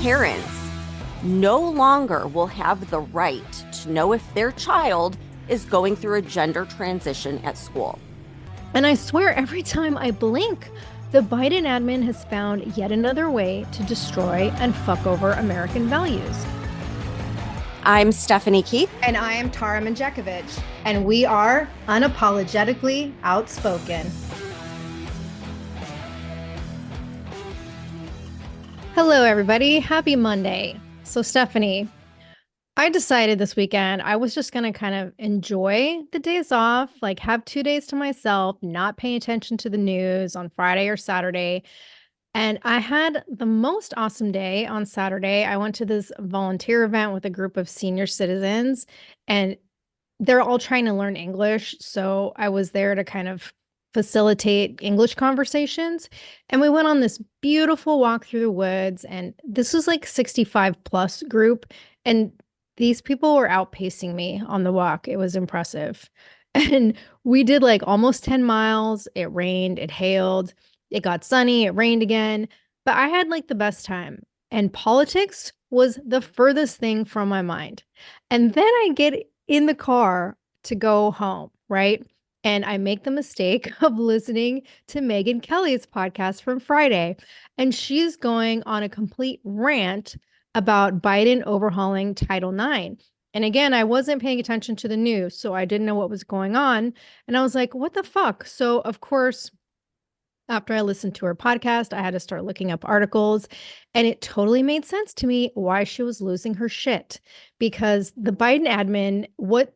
Parents no longer will have the right to know if their child is going through a gender transition at school. And I swear every time I blink, the Biden admin has found yet another way to destroy and fuck over American values. I'm Stephanie Keith. And I am Tara Manjekovic. And we are unapologetically outspoken. Hello, everybody. Happy Monday. So, Stephanie, I decided this weekend I was just going to kind of enjoy the days off, like have 2 days to myself, not pay attention to the news on Friday or Saturday. And I had the most awesome day on Saturday. I went to this volunteer event with a group of senior citizens, and they're all trying to learn English. So I was there to kind of facilitate English conversations. And we went on this beautiful walk through the woods. And this was like 65 plus group. And these people were outpacing me on the walk. It was impressive. And we did like almost 10 miles. It rained, it hailed, it got sunny, it rained again. But I had like the best time. And politics was the furthest thing from my mind. And then I get in the car to go home, right? And I make the mistake of listening to Megyn Kelly's podcast from Friday. And she's going on a complete rant about Biden overhauling Title IX. And again, I wasn't paying attention to the news, so I didn't know what was going on. And I was like, what the fuck? So, of course, after I listened to her podcast, I had to start looking up articles, and it totally made sense to me why she was losing her shit. Because the Biden admin, what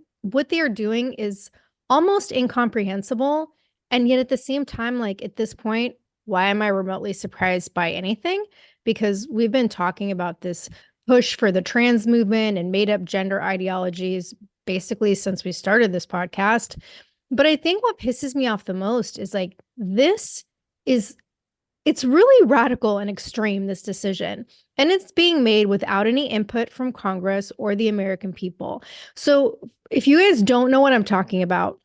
they are doing is almost incomprehensible. And yet at the same time, like at this point, why am I remotely surprised by anything? Because we've been talking about this push for the trans movement and made up gender ideologies basically since we started this podcast. But I think what pisses me off the most is like, it's really radical and extreme, this decision. And it's being made without any input from Congress or the American people. So if you guys don't know what I'm talking about,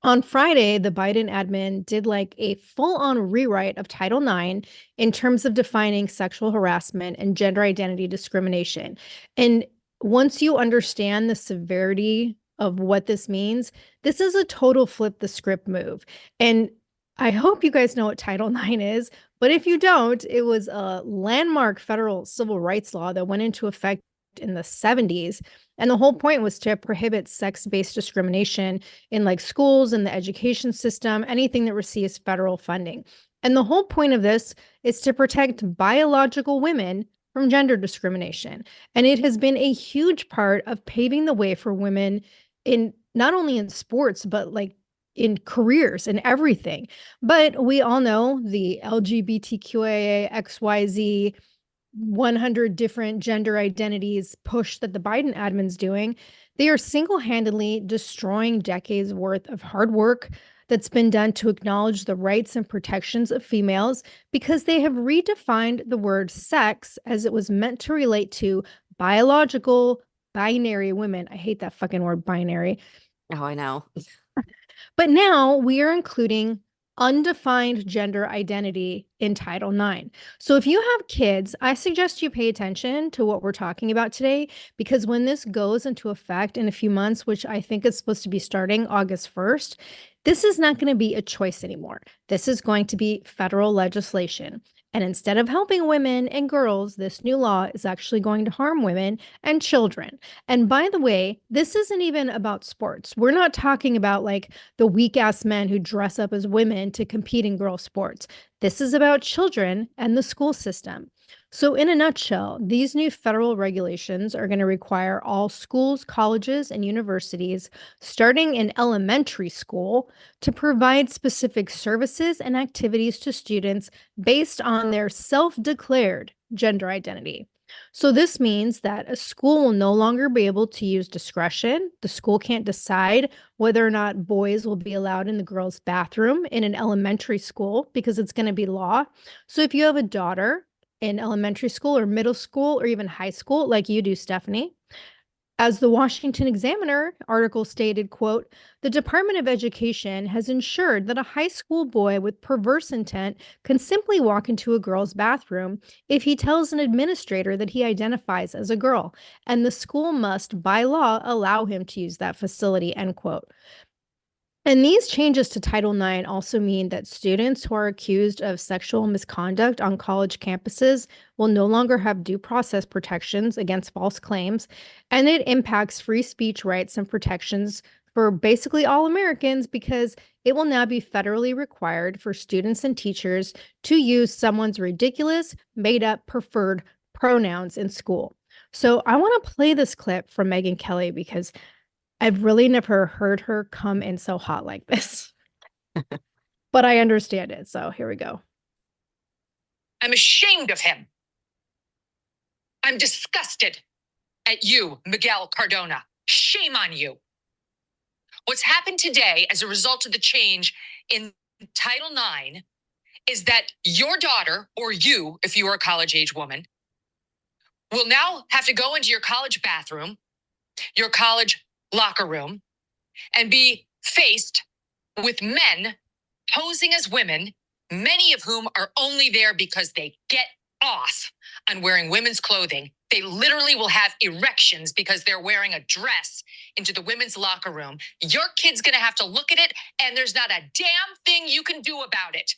on Friday, the Biden admin did like a full-on rewrite of Title IX in terms of defining sexual harassment and gender identity discrimination. And once you understand the severity of what this means, this is a total flip the script move. And I hope you guys know what Title IX is, but if you don't, it was a landmark federal civil rights law that went into effect in the 70s. And the whole point was to prohibit sex-based discrimination in like schools and the education system, anything that receives federal funding. And the whole point of this is to protect biological women from gender discrimination. And it has been a huge part of paving the way for women in not only in sports, but like in careers and everything. But we all know the LGBTQIA XYZ 100 different gender identities push that the Biden admin's doing. They are single-handedly destroying decades worth of hard work that's been done to acknowledge the rights and protections of females, because they have redefined the word sex as it was meant to relate to biological binary women. I hate that fucking word binary. Oh, I know. But now we are including undefined gender identity in Title IX. So if you have kids, I suggest you pay attention to what we're talking about today, because when this goes into effect in a few months, which I think is supposed to be starting August 1st, this is not going to be a choice anymore. This is going to be federal legislation. And instead of helping women and girls, this new law is actually going to harm women and children. And by the way, this isn't even about sports. We're not talking about like the weak ass men who dress up as women to compete in girl sports. This is about children and the school system. So in a nutshell, these new federal regulations are going to require all schools, colleges, and universities, starting in elementary school, to provide specific services and activities to students based on their self-declared gender identity. So this means that a school will no longer be able to use discretion. The school can't decide whether or not boys will be allowed in the girls' bathroom in an elementary school, because it's going to be law. So if you have a daughter in elementary school or middle school or even high school, like you do, Stephanie, As the Washington Examiner article stated, quote, the Department of Education has ensured that a high school boy with perverse intent can simply walk into a girl's bathroom if he tells an administrator that he identifies as a girl, and the school must, by law, allow him to use that facility, end quote. And these changes to Title IX also mean that students who are accused of sexual misconduct on college campuses will no longer have due process protections against false claims, and it impacts free speech rights and protections for basically all Americans because it will now be federally required for students and teachers to use someone's ridiculous, made-up preferred pronouns in school. So I want to play this clip from Megyn Kelly because I've really never heard her come in so hot like this. But I understand it. So here we go. I'm ashamed of him. I'm disgusted at you, Miguel Cardona. Shame on you. What's happened today as a result of the change in Title IX is that your daughter, or you, if you are a college-age woman, will now have to go into your college bathroom, your college locker room, and be faced with men posing as women, many of whom are only there because they get off on wearing women's clothing. They literally will have erections because they're wearing a dress into the women's locker room. Your kid's going to have to look at it, and there's not a damn thing you can do about it.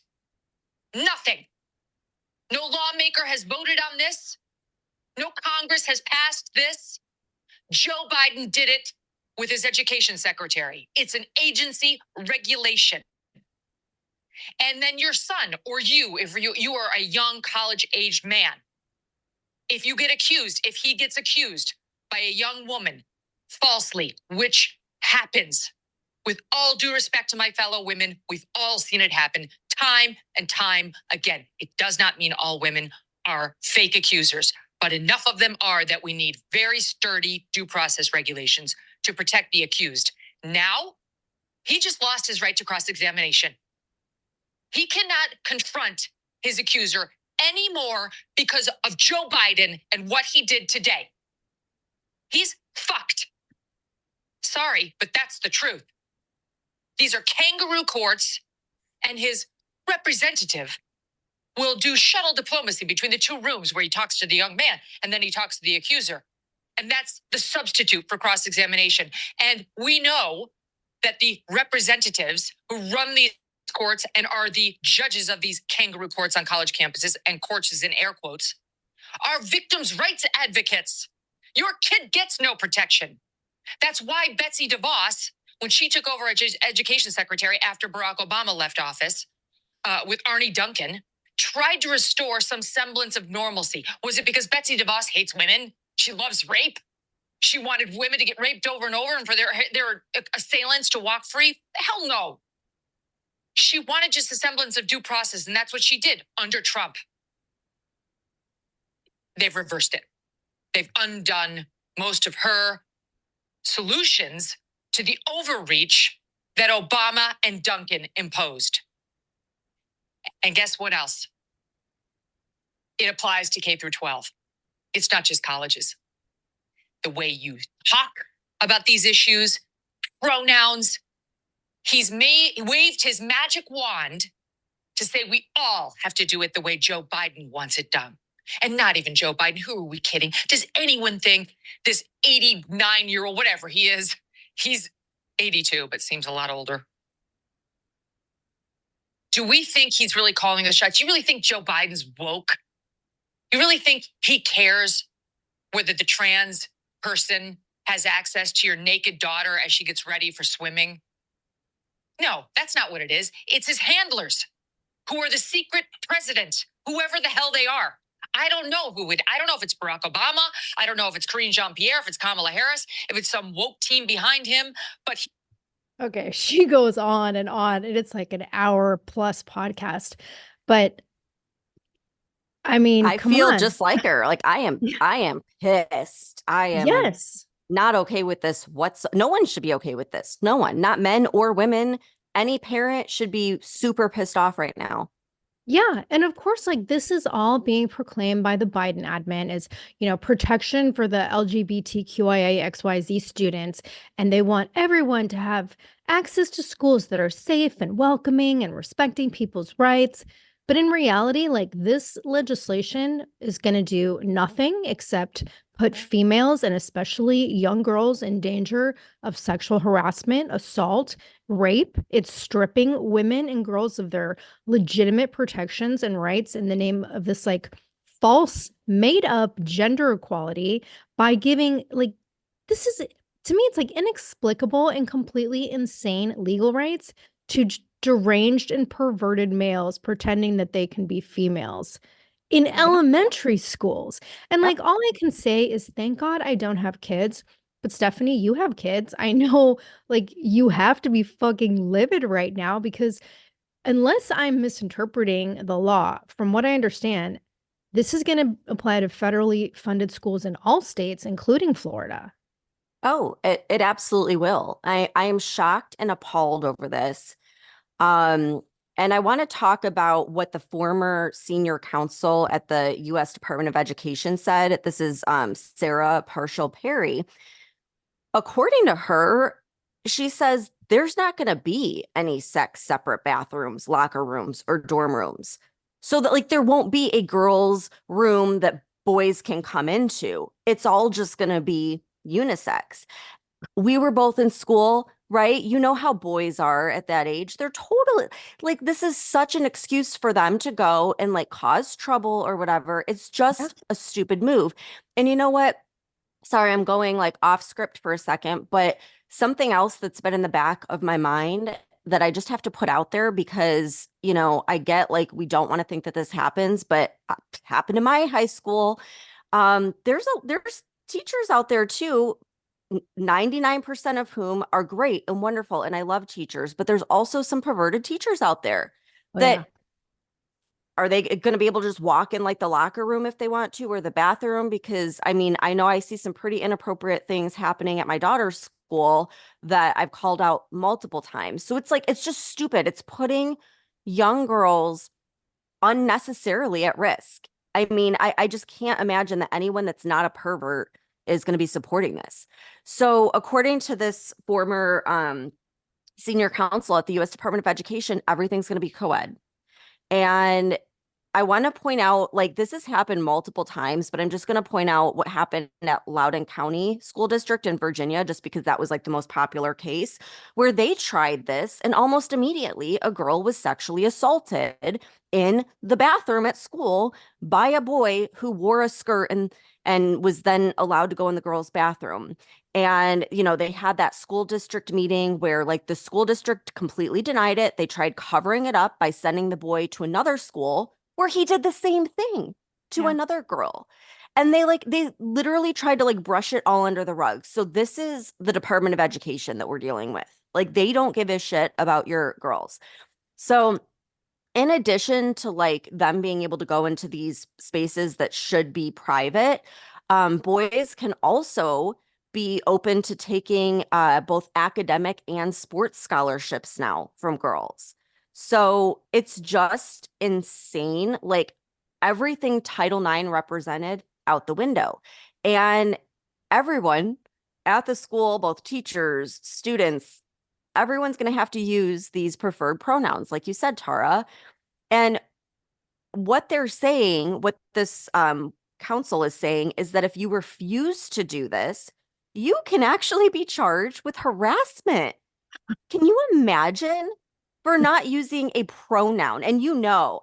Nothing. No lawmaker has voted on this. No Congress has passed this. Joe Biden did it with his education secretary. It's an agency regulation. And then your son, or you, if you are a young college-aged man, if you get accused, if he gets accused by a young woman falsely, which happens, with all due respect to my fellow women, we've all seen it happen time and time again. It does not mean all women are fake accusers, but enough of them are that we need very sturdy due process regulations to protect the accused. Now, he just lost his right to cross-examination. He cannot confront his accuser anymore because of Joe Biden and what he did today. He's fucked. Sorry, but that's the truth. These are kangaroo courts, and his representative will do shuttle diplomacy between the two rooms where he talks to the young man and then he talks to the accuser. And that's the substitute for cross-examination. And we know that the representatives who run these courts and are the judges of these kangaroo courts on college campuses, and courts is in air quotes, are victims' rights advocates. Your kid gets no protection. That's why Betsy DeVos, when she took over as education secretary after Barack Obama left office, with Arnie Duncan, tried to restore some semblance of normalcy. Was it because Betsy DeVos hates women? She loves rape? She wanted women to get raped over and over and for their assailants to walk free? Hell no. She wanted just a semblance of due process, and that's what she did under Trump. They've reversed it. They've undone most of her solutions to the overreach that Obama and Duncan imposed. And guess what else? It applies to K through 12. It's not just colleges. The way you talk about these issues, pronouns, he's waved his magic wand to say we all have to do it the way Joe Biden wants it done. And not even Joe Biden. Who are we kidding? Does anyone think this 89-year-old, whatever he is, he's 82, but seems a lot older. Do we think he's really calling the shots? Do you really think Joe Biden's woke? You really think he cares whether the trans person has access to your naked daughter as she gets ready for swimming? No, that's not what it is. It's his handlers who are the secret president, whoever the hell they are. I don't know I don't know if it's Barack Obama. I don't know if it's Karine Jean-Pierre, if it's Kamala Harris, if it's some woke team behind him, but Okay, she goes on, and it's like an hour plus podcast. But I mean, I come feel on. just like her. Like I am pissed. I am Yes. not okay with this. No one should be okay with this. No one, not men or women. Any parent should be super pissed off right now. Yeah, and of course, like this is all being proclaimed by the Biden admin as, protection for the LGBTQIA XYZ students, and they want everyone to have access to schools that are safe and welcoming and respecting people's rights. But in reality, like this legislation is going to do nothing except put females and especially young girls in danger of sexual harassment, assault, rape. It's stripping women and girls of their legitimate protections and rights in the name of this like false made up gender equality by giving like this is to me it's like inexplicable and completely insane legal rights to deranged and perverted males pretending that they can be females in elementary schools. And Yep. like all I can say is thank God I don't have kids. But Stephanie, you have kids. I know like you have to be fucking livid right now because unless I'm misinterpreting the law, from what I understand, this is going to apply to federally funded schools in all states, including Florida. Oh, it absolutely will. I am shocked and appalled over this. Um, and I want to talk about what the former senior counsel at the U.S. Department of Education said. This is Sarah Parshall Perry. According to her, she says there's not going to be any sex separate bathrooms, locker rooms, or dorm rooms. So that like there won't be a girls' room that boys can come into. It's all just going to be unisex. We were both in school, right? You know how boys are at that age. They're totally like, this is such an excuse for them to go and like cause trouble or whatever. It's just a stupid move. And you know what? Sorry, I'm going like off script for a second, but something else that's been in the back of my mind that I just have to put out there because, I get like we don't want to think that this happens, but it happened in my high school. There's teachers out there too, 99% of whom are great and wonderful, and I love teachers, but there's also some perverted teachers out there Oh, yeah. that are they going to be able to just walk in like the locker room if they want to or the bathroom? Because I mean, I know I see some pretty inappropriate things happening at my daughter's school that I've called out multiple times. So it's like, it's just stupid. It's putting young girls unnecessarily at risk. I mean, I just can't imagine that anyone that's not a pervert is going to be supporting this. So according to this former senior counsel at the U.S. Department of Education, everything's going to be co-ed. And I want to point out, like, this has happened multiple times, but I'm just going to point out what happened at Loudoun County School District in Virginia, just because that was like the most popular case where they tried this. And almost immediately, a girl was sexually assaulted in the bathroom at school by a boy who wore a skirt and was then allowed to go in the girls' bathroom. And, they had that school district meeting where like the school district completely denied it. They tried covering it up by sending the boy to another school where he did the same thing to another girl. And they literally tried to like brush it all under the rug. So this is the Department of Education that we're dealing with. Like they don't give a shit about your girls. So in addition to like them being able to go into these spaces that should be private, boys can also be open to taking both academic and sports scholarships now from girls. So it's just insane. Like everything Title IX represented out the window. And everyone at the school, both teachers, students, everyone's going to have to use these preferred pronouns, like you said, Tara. And what they're saying, what this council is saying, is that if you refuse to do this, you can actually be charged with harassment. Can you imagine for not using a pronoun? And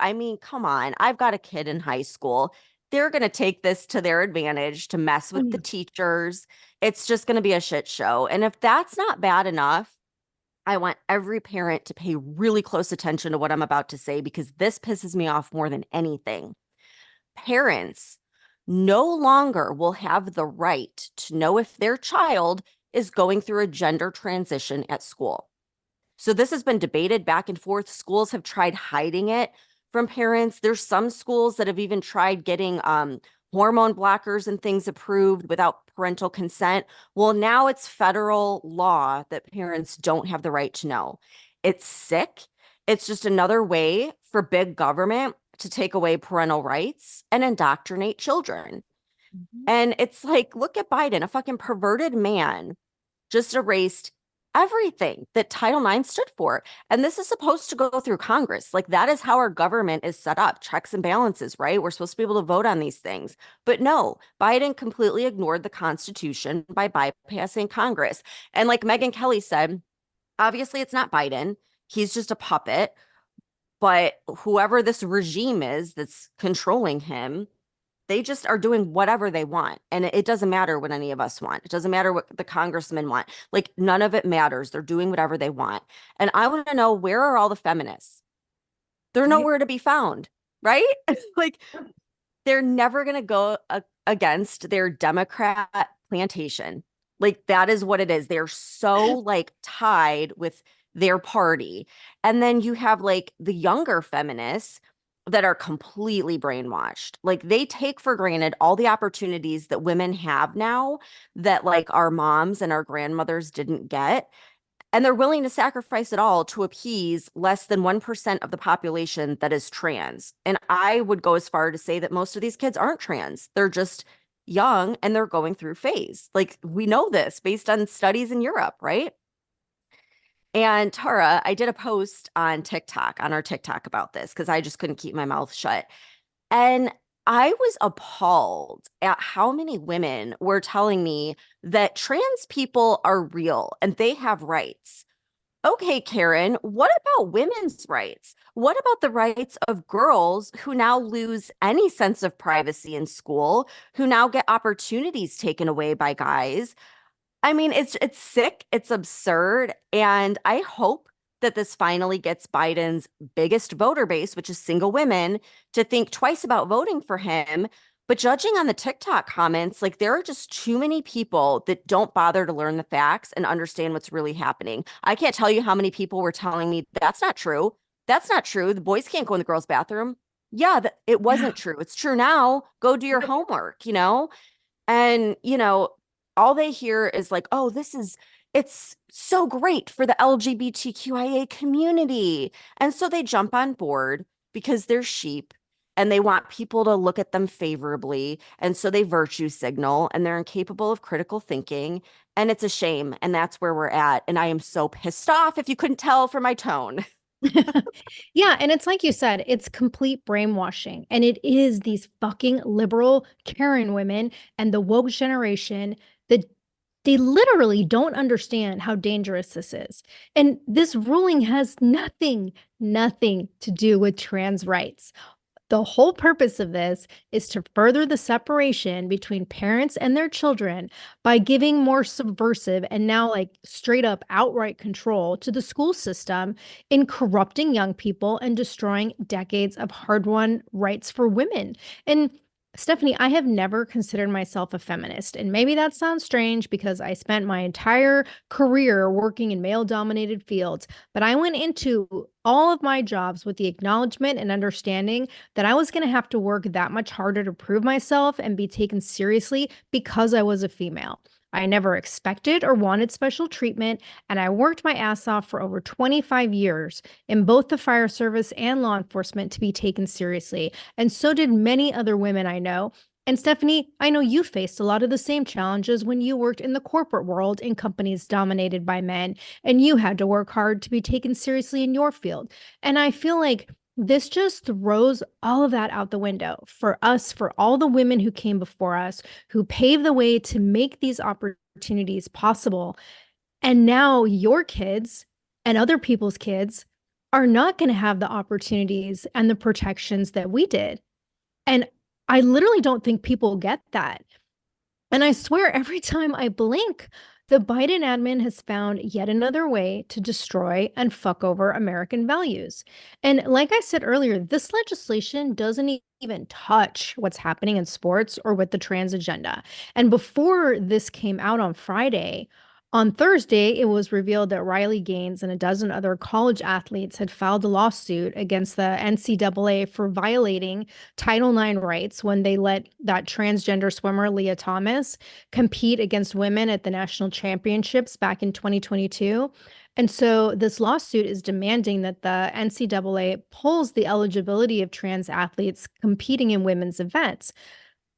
I mean, come on, I've got a kid in high school. They're going to take this to their advantage to mess with the teachers. It's just going to be a shit show. And if that's not bad enough, I want every parent to pay really close attention to what I'm about to say because this pisses me off more than anything. Parents no longer will have the right to know if their child is going through a gender transition at school. So this has been debated back and forth. Schools have tried hiding it from parents. There's some schools that have even tried getting hormone blockers and things approved without parental consent. Well, now it's federal law that parents don't have the right to know. It's sick. It's just another way for big government to take away parental rights and indoctrinate children. And it's like, look at Biden, a fucking perverted man just erased everything that Title IX stood for. And this is supposed to go through Congress. Like, that is how our government is set up, checks and balances, right? We're supposed to be able to vote on these things. But no, Biden completely ignored the Constitution by bypassing Congress. And like Megyn Kelly said, obviously it's not Biden. He's just a puppet. But whoever this regime is that's controlling him, they just are doing whatever they want. And it doesn't matter what any of us want. It doesn't matter what the congressmen want. Like, none of it matters. They're doing whatever they want. And I want to know, where are all the feminists? They're nowhere to be found, right? Like, they're never going to go against their Democrat plantation. Like, that is what it is. They're so like tied with their party. And then you have like the younger feminists that are completely brainwashed. Like, they take for granted all the opportunities that women have now that like our moms and our grandmothers didn't get. And they're willing to sacrifice it all to appease less than 1% of the population that is trans. And I would go as far to say that most of these kids aren't trans. They're just young and they're going through phase. Like, we know this based on studies in Europe, right? And Tara, I did a post on TikTok, on our TikTok, about this because I just couldn't keep my mouth shut. And I was appalled at how many women were telling me that trans people are real and they have rights. Okay, Karen, what about women's rights? What about the rights of girls who now lose any sense of privacy in school, who now get opportunities taken away by guys? I mean, it's sick, it's absurd, and I hope that this finally gets Biden's biggest voter base, which is single women, to think twice about voting for him. But judging on the TikTok comments, like, there are just too many people that don't bother to learn the facts and understand what's really happening. I can't tell you how many people were telling me that's not true. That's not true. The boys can't go in the girls' bathroom. Yeah, it wasn't true. It's true now. Go do your homework, you know? And, you know, all they hear is like, oh, it's so great for the LGBTQIA community. And so they jump on board because they're sheep and they want people to look at them favorably. And so they virtue signal and they're incapable of critical thinking. And it's a shame. And that's where we're at. And I am so pissed off, if you couldn't tell from my tone. Yeah, and it's like you said, it's complete brainwashing. And it is these fucking liberal Karen women and the woke generation that they literally don't understand how dangerous this is. And this ruling has nothing to do with trans rights. The whole purpose of this is to further the separation between parents and their children by giving more subversive and now like straight up outright control to the school system in corrupting young people and destroying decades of hard-won rights for women. And Stephanie, I have never considered myself a feminist. And maybe that sounds strange because I spent my entire career working in male-dominated fields, but I went into all of my jobs with the acknowledgement and understanding that I was going to have to work that much harder to prove myself and be taken seriously because I was a female. I never expected or wanted special treatment, and I worked my ass off for over 25 years in both the fire service and law enforcement to be taken seriously. And so did many other women I know. And Stephanie, I know you faced a lot of the same challenges when you worked in the corporate world in companies dominated by men, and you had to work hard to be taken seriously in your field. And I feel like this just throws all of that out the window for us, for all the women who came before us, who paved the way to make these opportunities possible. And now your kids and other people's kids are not going to have the opportunities and the protections that we did. And I literally don't think people get that. And I swear every time I blink, the Biden admin has found yet another way to destroy and fuck over American values. And like I said earlier, this legislation doesn't even touch what's happening in sports or with the trans agenda. And before this came out on Friday, On Thursday, it was revealed that Riley Gaines and a dozen other college athletes had filed a lawsuit against the NCAA for violating Title IX rights when they let that transgender swimmer, Leah Thomas, compete against women at the national championships back in 2022. And so this lawsuit is demanding that the NCAA pulls the eligibility of trans athletes competing in women's events.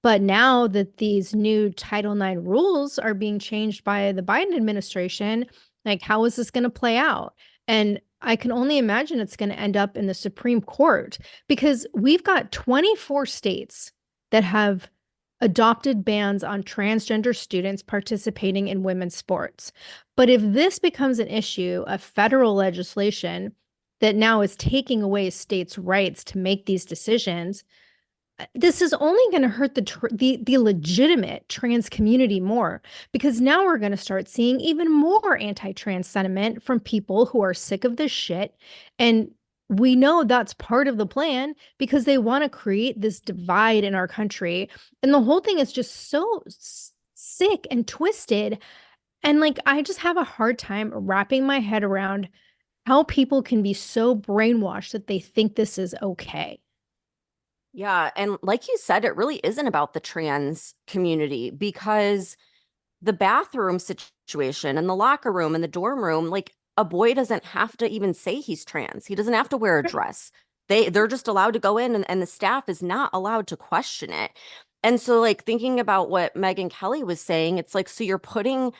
But now that these new Title IX rules are being changed by the Biden administration, like, how is this going to play out? And I can only imagine it's going to end up in the Supreme Court, because we've got 24 states that have adopted bans on transgender students participating in women's sports. But if this becomes an issue of federal legislation that now is taking away states' rights to make these decisions, this is only going to hurt the legitimate trans community more, because now we're going to start seeing even more anti-trans sentiment from people who are sick of this shit. And we know that's part of the plan, because they want to create this divide in our country. And the whole thing is just so sick and twisted. And like, I just have a hard time wrapping my head around how people can be so brainwashed that they think this is okay. Yeah. And like you said, it really isn't about the trans community, because the bathroom situation and the locker room and the dorm room, like, a boy doesn't have to even say he's trans. He doesn't have to wear a dress. They're just allowed to go in, and the staff is not allowed to question it. And so, like, thinking about what Megyn Kelly was saying, it's like, so you're putting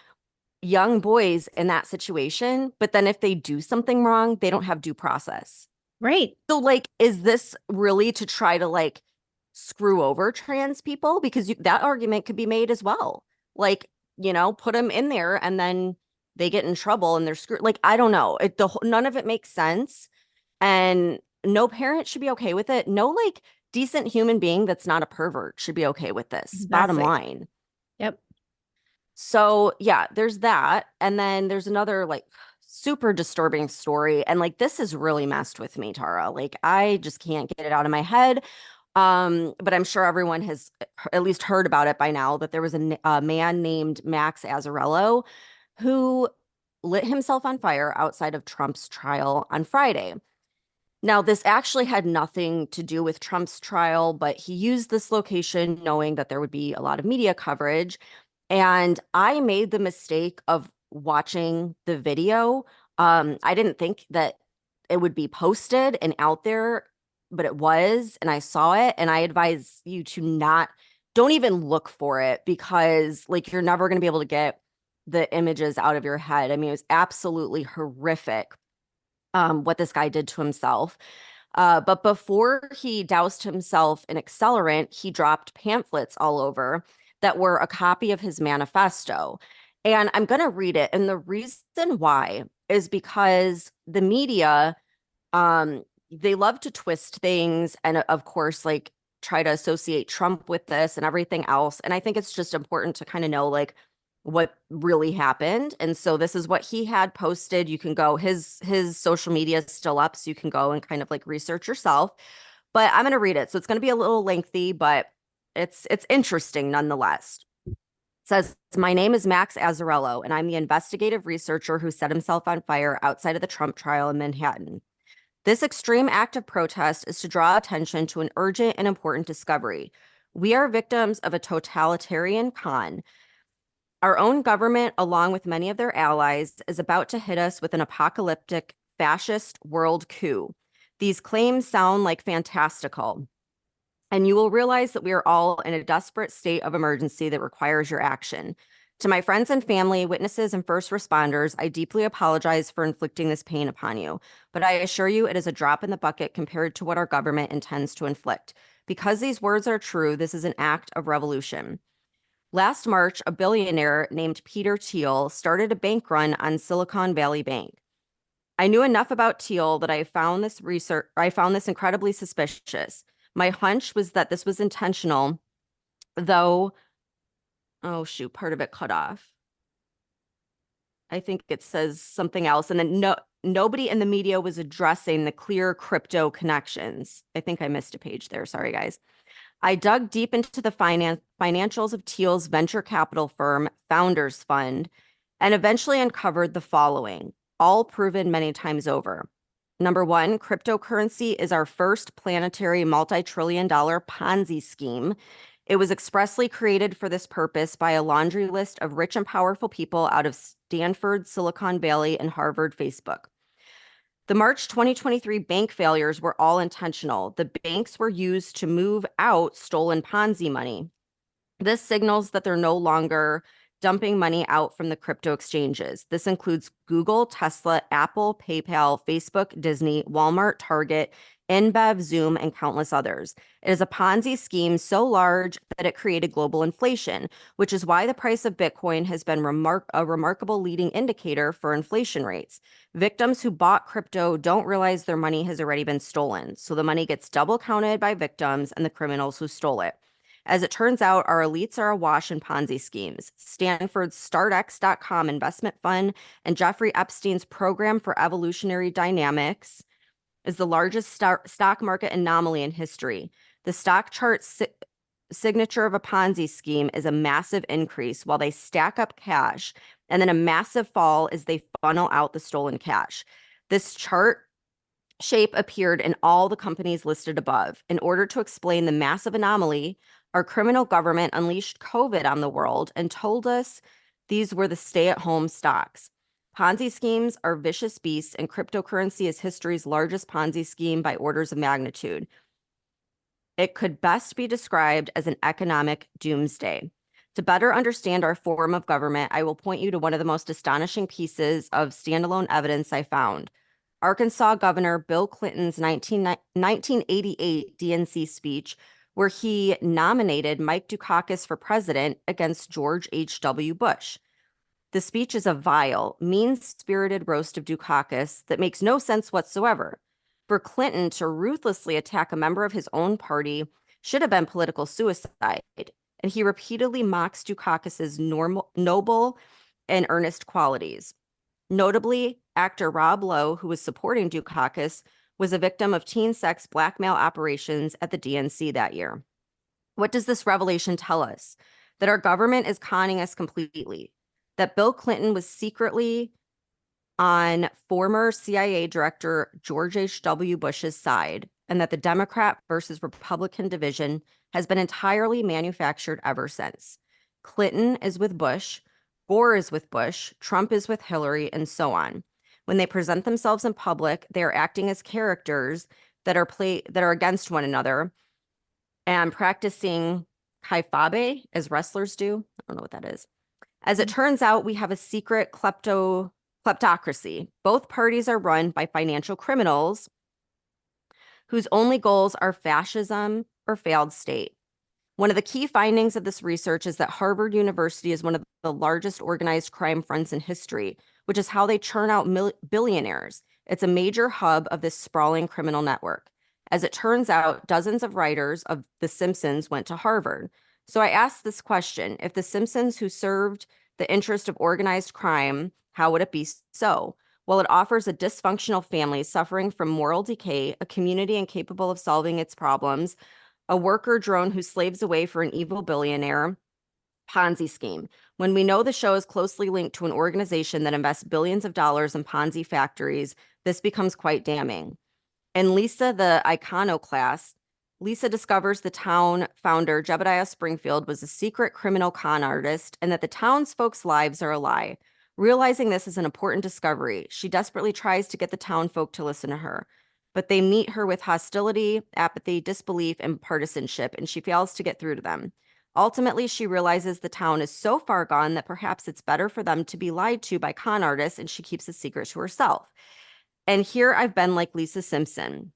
young boys in that situation, but then if they do something wrong, they don't have due process. Right. So, like, is this really to try to, like, screw over trans people? Because that argument could be made as well. Like, put them in there and then they get in trouble and they're screwed. Like, I don't know. None of it makes sense. And no parent should be okay with it. No, like, decent human being that's not a pervert should be okay with this. Bottom Exactly. line. Yep. So, yeah, there's that. And then there's another, like, super disturbing story. And, like, this has really messed with me, Tara. Like, I just can't get it out of my head. But I'm sure everyone has at least heard about it by now, that there was a man named Max Azzarello who lit himself on fire outside of Trump's trial on Friday. Now, this actually had nothing to do with Trump's trial, but he used this location knowing that there would be a lot of media coverage. And I made the mistake of watching the video. I didn't think that it would be posted and out there, but it was, and I saw it. And I advise you to don't even look for it, because, like, you're never going to be able to get the images out of your head. I mean, it was absolutely horrific, what this guy did to himself. But before he doused himself in accelerant, he dropped pamphlets all over that were a copy of his manifesto. And I'm going to read it. And the reason why is because the media, they love to twist things and, of course, like, try to associate Trump with this and everything else. And I think it's just important to kind of know, like, what really happened. And so this is what he had posted. You can go, his social media is still up, so you can go and kind of, like, research yourself. But I'm going to read it. So it's going to be a little lengthy, but it's interesting nonetheless. It says, "My name is Max Azzarello, and I'm the investigative researcher who set himself on fire outside of the Trump trial in Manhattan. This extreme act of protest is to draw attention to an urgent and important discovery. We are victims of a totalitarian con. Our own government, along with many of their allies, is about to hit us with an apocalyptic fascist world coup. These claims sound like fantastical, and you will realize that we are all in a desperate state of emergency that requires your action. To my friends and family, witnesses, and first responders, I deeply apologize for inflicting this pain upon you, but I assure you it is a drop in the bucket compared to what our government intends to inflict. Because these words are true, this is an act of revolution. Last March, a billionaire named Peter Thiel started a bank run on Silicon Valley Bank. I knew enough about Thiel that I found this incredibly suspicious. My hunch was that this was intentional, though, oh shoot, part of it cut off. I think it says something else. And then nobody in the media was addressing the clear crypto connections. I think I missed a page there. Sorry, guys. I dug deep into the financials of Thiel's venture capital firm, Founders Fund, and eventually uncovered the following, all proven many times over. Number one, cryptocurrency is our first planetary multi-trillion-dollar Ponzi scheme. It was expressly created for this purpose by a laundry list of rich and powerful people out of Stanford, Silicon Valley, and Harvard, Facebook. The March 2023 bank failures were all intentional. The banks were used to move out stolen Ponzi money. This signals that they're no longer dumping money out from the crypto exchanges. This includes Google, Tesla, Apple, PayPal, Facebook, Disney, Walmart, Target, InBev, Zoom, and countless others. It is a Ponzi scheme so large that it created global inflation, which is why the price of Bitcoin has been a remarkable leading indicator for inflation rates. Victims who bought crypto don't realize their money has already been stolen, so the money gets double counted by victims and the criminals who stole it. As it turns out, our elites are awash in Ponzi schemes. Stanford's StartX.com investment fund and Jeffrey Epstein's program for evolutionary dynamics is the largest stock market anomaly in history. The stock chart signature of a Ponzi scheme is a massive increase while they stack up cash, and then a massive fall as they funnel out the stolen cash. This chart shape appeared in all the companies listed above. In order to explain the massive anomaly, our criminal government unleashed COVID on the world and told us these were the stay-at-home stocks. Ponzi schemes are vicious beasts, and cryptocurrency is history's largest Ponzi scheme by orders of magnitude. It could best be described as an economic doomsday. To better understand our form of government, I will point you to one of the most astonishing pieces of standalone evidence I found. Arkansas Governor Bill Clinton's 1988 DNC speech, where he nominated Mike Dukakis for president against George H.W. Bush. The speech is a vile, mean-spirited roast of Dukakis that makes no sense whatsoever. For Clinton to ruthlessly attack a member of his own party should have been political suicide, and he repeatedly mocks Dukakis's noble and earnest qualities. Notably, actor Rob Lowe, who was supporting Dukakis, was a victim of teen sex blackmail operations at the DNC that year. What does this revelation tell us? That our government is conning us completely, that Bill Clinton was secretly on former CIA Director George H.W. Bush's side, and that the Democrat versus Republican division has been entirely manufactured ever since. Clinton is with Bush, Gore is with Bush, Trump is with Hillary, and so on. When they present themselves in public, they are acting as characters that are against one another and practicing kayfabe, as wrestlers do. I don't know what that is. As it turns out, we have a secret kleptocracy. Both parties are run by financial criminals whose only goals are fascism or failed state. One of the key findings of this research is that Harvard University is one of the largest organized crime fronts in history, which is how they churn out billionaires. It's a major hub of this sprawling criminal network. As it turns out, dozens of writers of The Simpsons went to Harvard. So I asked this question: if The Simpsons, who served the interest of organized crime, how would it be so? Well, it offers a dysfunctional family suffering from moral decay, a community incapable of solving its problems, a worker drone who slaves away for an evil billionaire, Ponzi scheme. When we know the show is closely linked to an organization that invests billions of dollars in Ponzi factories, this becomes quite damning. In Lisa the Iconoclast, Lisa discovers the town founder, Jebediah Springfield, was a secret criminal con artist and that the townsfolk's lives are a lie. Realizing this is an important discovery, she desperately tries to get the townfolk to listen to her. But they meet her with hostility, apathy, disbelief, and partisanship, and she fails to get through to them. Ultimately, she realizes the town is so far gone that perhaps it's better for them to be lied to by con artists, and she keeps the secret to herself. And here I've been like Lisa Simpson.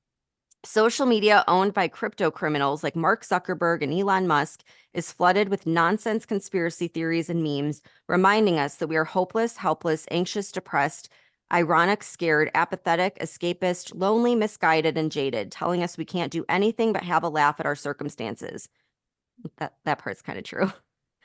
Social media owned by crypto criminals like Mark Zuckerberg and Elon Musk is flooded with nonsense conspiracy theories and memes, reminding us that we are hopeless, helpless, anxious, depressed, ironic, scared, apathetic, escapist, lonely, misguided, and jaded, telling us we can't do anything but have a laugh at our circumstances. That part's kind of true.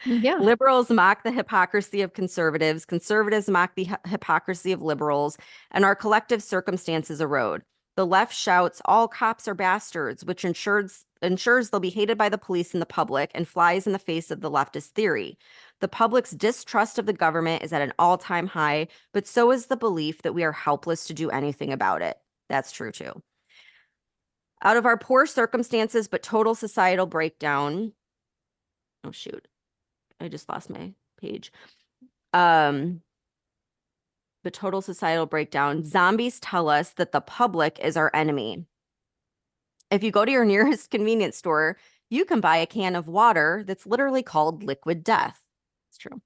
Yeah. Liberals mock the hypocrisy of conservatives. Conservatives mock the hypocrisy of liberals, and our collective circumstances erode. The left shouts, all cops are bastards, which ensures ensures they'll be hated by the police and the public and flies in the face of the leftist theory. The public's distrust of the government is at an all-time high, but so is the belief that we are helpless to do anything about it. That's true too. Out of our poor circumstances, but total societal breakdown. Oh, shoot. I just lost my page. But total societal breakdown. Zombies tell us that the public is our enemy. If you go to your nearest convenience store, you can buy a can of water that's literally called liquid death. It's true.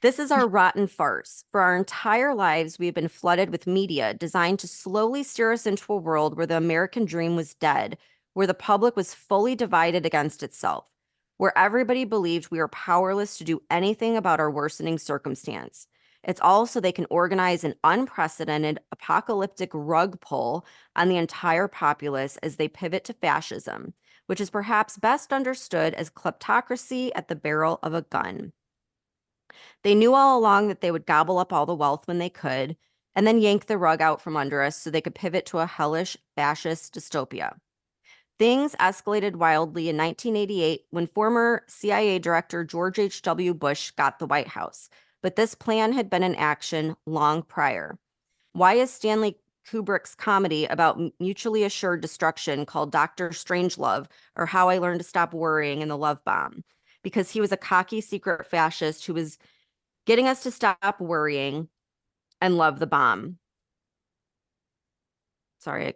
This is our rotten farce. For our entire lives, we have been flooded with media designed to slowly steer us into a world where the American dream was dead, where the public was fully divided against itself, where everybody believed we were powerless to do anything about our worsening circumstance. It's all so they can organize an unprecedented apocalyptic rug pull on the entire populace as they pivot to fascism, which is perhaps best understood as kleptocracy at the barrel of a gun. They knew all along that they would gobble up all the wealth when they could, and then yank the rug out from under us so they could pivot to a hellish fascist dystopia. Things escalated wildly in 1988 when former CIA Director George H.W. Bush got the White House, but this plan had been in action long prior. Why is Stanley Kubrick's comedy about mutually assured destruction called Dr. Strangelove or How I Learned to Stop Worrying in the Love Bomb? Because he was a cocky secret fascist who was getting us to stop worrying and love the bomb. Sorry,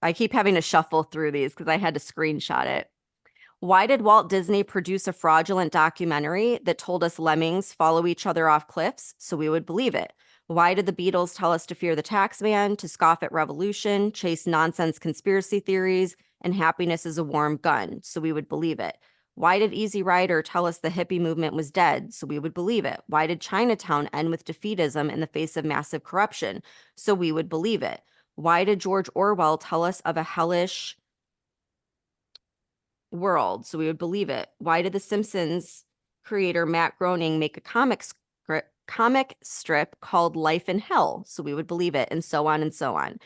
I keep having to shuffle through these because I had to screenshot it. Why did Walt Disney produce a fraudulent documentary that told us lemmings follow each other off cliffs so we would believe it? Why did the Beatles tell us to fear the tax man, to scoff at revolution, chase nonsense conspiracy theories, and happiness is a warm gun so we would believe it? Why did Easy Rider tell us the hippie movement was dead so we would believe it? Why did Chinatown end with defeatism in the face of massive corruption so we would believe it? Why did George Orwell tell us of a hellish world so we would believe it? Why did The Simpsons creator Matt Groening make a comic strip called Life in Hell so we would believe it? And so on and so on.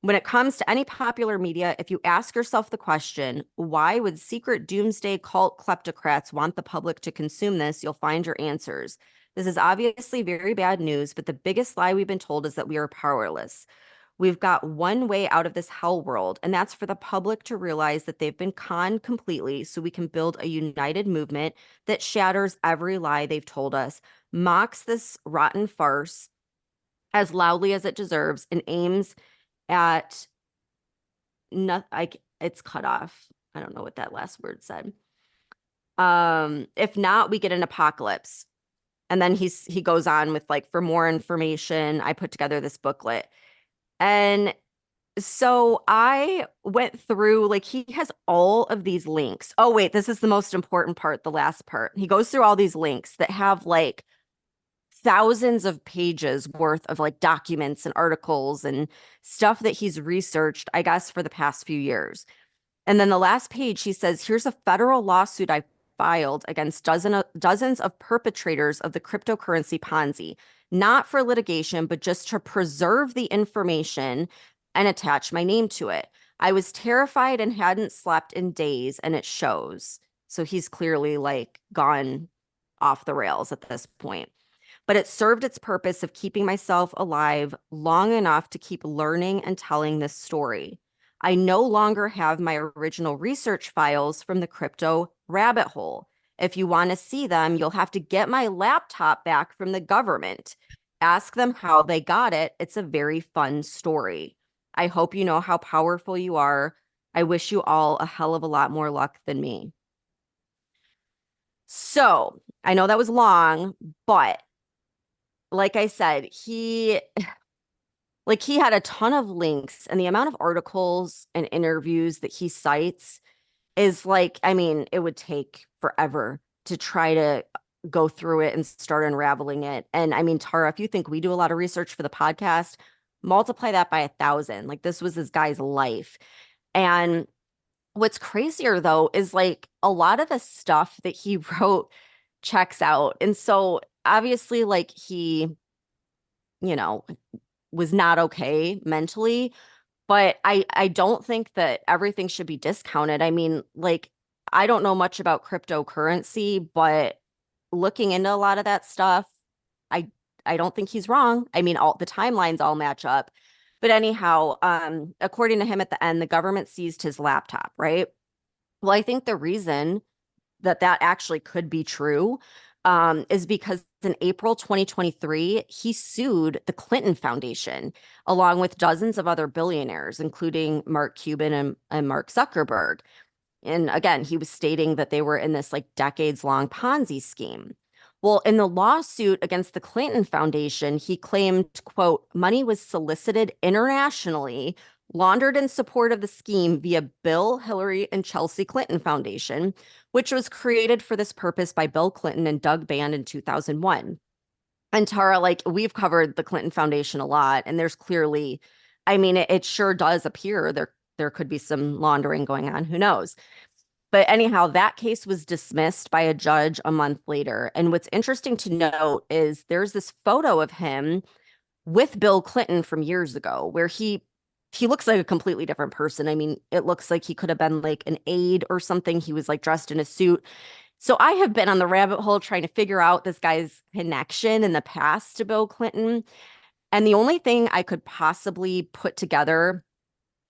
When it comes to any popular media, if you ask yourself the question, why would secret doomsday cult kleptocrats want the public to consume this, you'll find your answers. This is obviously very bad news, but the biggest lie we've been told is that we are powerless. We've got one way out of this hell world, and that's for the public to realize that they've been conned completely so we can build a united movement that shatters every lie they've told us, mocks this rotten farce as loudly as it deserves, and aims at it's cut off. I don't know what that last word said. If not, we get an apocalypse. And then he goes on with like, for more information, I put together this booklet. And so I went through, like, he has all of these links. Oh, wait, this is the most important part, the last part. He goes through all these links that have like thousands of pages worth of like documents and articles and stuff that he's researched, I guess, for the past few years. And then the last page, he says, here's a federal lawsuit I filed against dozens of perpetrators of the cryptocurrency Ponzi, not for litigation, but just to preserve the information and attach my name to it. I was terrified and hadn't slept in days, and it shows. So he's clearly like gone off the rails at this point. But it served its purpose of keeping myself alive long enough to keep learning and telling this story. I no longer have my original research files from the crypto rabbit hole. If you want to see them, you'll have to get my laptop back from the government. Ask them how they got it. It's a very fun story. I hope you know how powerful you are. I wish you all a hell of a lot more luck than me. So I know that was long, but like I said, he had a ton of links, and the amount of articles and interviews that he cites is like, I mean, it would take forever to try to go through it and start unraveling it. And I mean, Tara, if you think we do a lot of research for the podcast, multiply that by 1,000. Like, this was this guy's life. And what's crazier though is like a lot of the stuff that he wrote checks out. And so obviously, like, he, you know, was not okay mentally, but I don't think that everything should be discounted. I mean, like, I don't know much about cryptocurrency, but looking into a lot of that stuff, I I don't think he's wrong. I mean, all the timelines all match up. But anyhow, according to him at the end, the government seized his laptop, right? Well, I think the reason that that actually could be true is because in April 2023, he sued the Clinton Foundation along with dozens of other billionaires, including Mark Cuban and Mark Zuckerberg. And again, he was stating that they were in this like decades long Ponzi scheme. Well, in the lawsuit against the Clinton Foundation, he claimed, quote, money was solicited internationally, laundered in support of the scheme via Bill, Hillary, and Chelsea Clinton Foundation, which was created for this purpose by Bill Clinton and Doug Band in 2001. And Tara, like we've covered the Clinton Foundation a lot, and there's clearly, I mean, it sure does appear there could be some laundering going on. Who knows? But anyhow, that case was dismissed by a judge a month later. And what's interesting to note is there's this photo of him with Bill Clinton from years ago where he looks like a completely different person. I mean, it looks like he could have been like an aide or something. He was like dressed in a suit. So I have been on the rabbit hole trying to figure out this guy's connection in the past to Bill Clinton. And the only thing I could possibly put together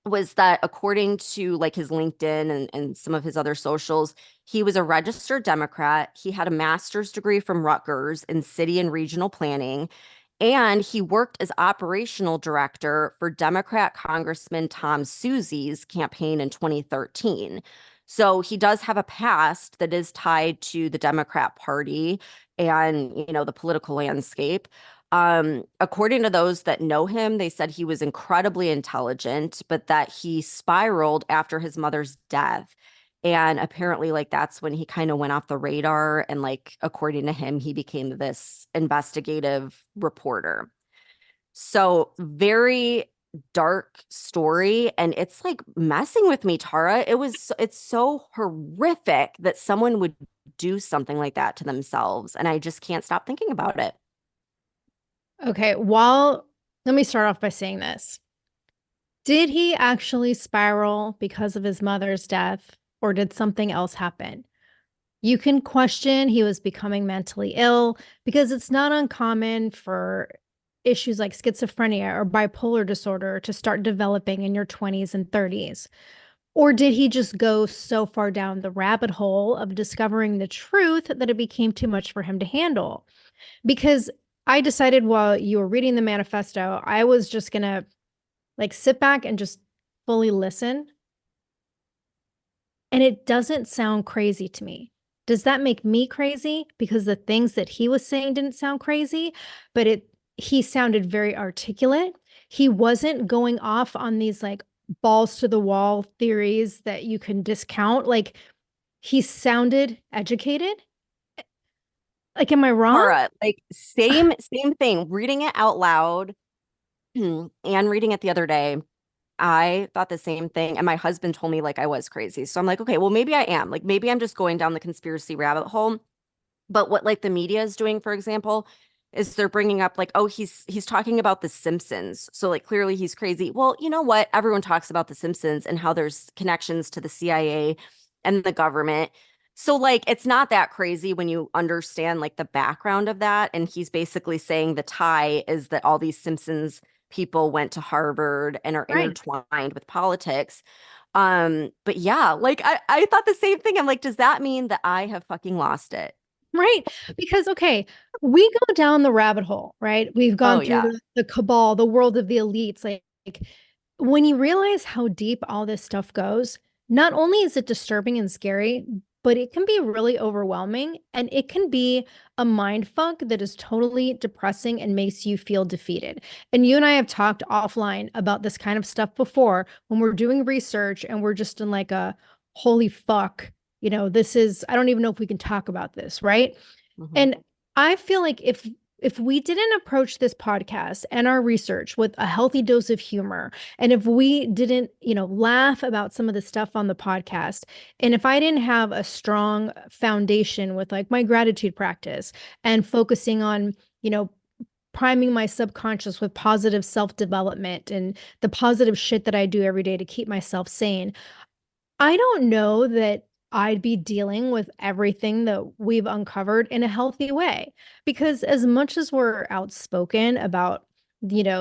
was that according to like his LinkedIn and some of his other socials, he was a registered Democrat. He had a master's degree from Rutgers in city and regional planning. And he worked as operational director for Democrat Congressman Tom Susie's campaign in 2013. So he does have a past that is tied to the Democrat Party and, you know, the political landscape. According to those that know him, they said he was incredibly intelligent, but that he spiraled after his mother's death. And apparently, like, that's when he kind of went off the radar. And, like, according to him, he became this investigative reporter. So, very dark story. And it's like messing with me, Tara. It's so horrific that someone would do something like that to themselves. And I just can't stop thinking about it. Okay, let me start off by saying this. Did he actually spiral because of his mother's death, or did something else happen? You can question he was becoming mentally ill because it's not uncommon for issues like schizophrenia or bipolar disorder to start developing in your 20s and 30s. Or did he just go so far down the rabbit hole of discovering the truth that it became too much for him to handle? Because I decided while you were reading the manifesto, I was just going to like sit back and just fully listen. And it doesn't sound crazy to me. Does that make me crazy? Because the things that he was saying didn't sound crazy, but he sounded very articulate. He wasn't going off on these like balls to the wall theories that you can discount. Like he sounded educated. Like, am I wrong? Tara, like same thing. Reading it out loud and reading it the other day, I thought the same thing. And my husband told me like I was crazy. So I'm like, okay, well, maybe I am. Like maybe I'm just going down the conspiracy rabbit hole. But what like the media is doing, for example, is they're bringing up like, oh, he's talking about The Simpsons. So like clearly he's crazy. Well, you know what? Everyone talks about The Simpsons and how there's connections to the CIA and the government. So like it's not that crazy when you understand like the background of that. And he's basically saying the tie is that all these Simpsons people went to Harvard and are Right. intertwined with politics. But yeah, like I thought the same thing. I'm like, does that mean that I have fucking lost it? Right. Because, okay, we go down the rabbit hole, right? We've gone Oh, through yeah. the cabal, the world of the elites. Like when you realize how deep all this stuff goes, not only is it disturbing and scary, but it can be really overwhelming and it can be a mind fuck that is totally depressing and makes you feel defeated. And you and I have talked offline about this kind of stuff before when we're doing research and we're just in like a holy fuck, this is, I don't even know if we can talk about this, right? Mhm. And I feel like if we didn't approach this podcast and our research with a healthy dose of humor, and if we didn't, laugh about some of the stuff on the podcast, and if I didn't have a strong foundation with like my gratitude practice and focusing on, priming my subconscious with positive self-development and the positive shit that I do every day to keep myself sane. I don't know that I'd be dealing with everything that we've uncovered in a healthy way. Because as much as we're outspoken about,